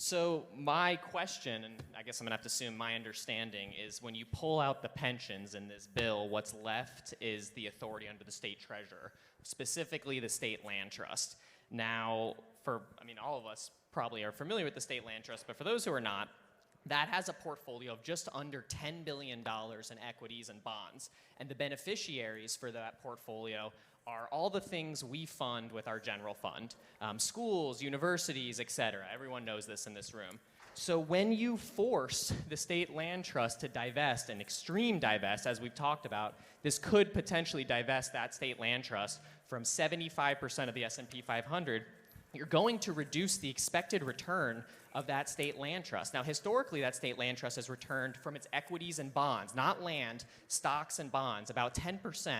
So my question, and I guess I'm gonna have to assume my understanding, is when you pull out the pensions in this bill, what's left is the authority under the state treasurer, specifically the state land trust. Now, all of us probably are familiar with the state land trust, but for those who are not, that has a portfolio of just under $10 billion in equities and bonds. And the beneficiaries for that portfolio are all the things we fund with our general fund. Schools, universities, et cetera. Everyone knows this in this room. So when you force the state land trust to divest, an extreme divest, as we've talked about, this could potentially divest that state land trust from 75% of the S&P 500. You're going to reduce the expected return of that state land trust. Now, historically, that state land trust has returned from its equities and bonds, not land, stocks and bonds, about 10%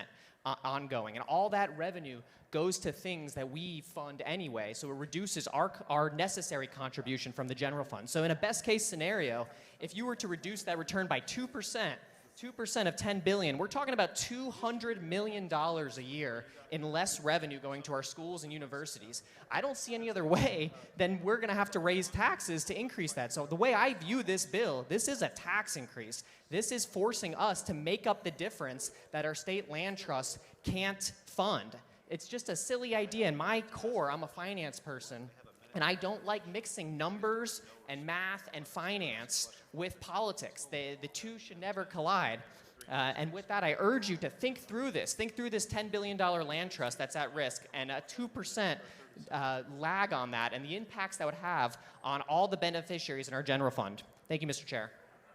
ongoing. And all that revenue goes to things that we fund anyway, so it reduces our necessary contribution from the general fund. So in a best case scenario, if you were to reduce that return by 2%, 2% of $10 billion, we're talking about $200 million a year in less revenue going to our schools and universities. I don't see any other way than we're going to have to raise taxes to increase that. So the way I view this bill, this is a tax increase. This is forcing us to make up the difference that our state land trust can't fund. It's just a silly idea. In my core, I'm a finance person, and I don't like mixing numbers and math and finance with politics. The two should never collide. And with that, I urge you to think through this. Think through this $10 billion land trust that's at risk and a 2% lag on that and the impacts that would have on all the beneficiaries in our general fund. Thank you, Mr. Chair.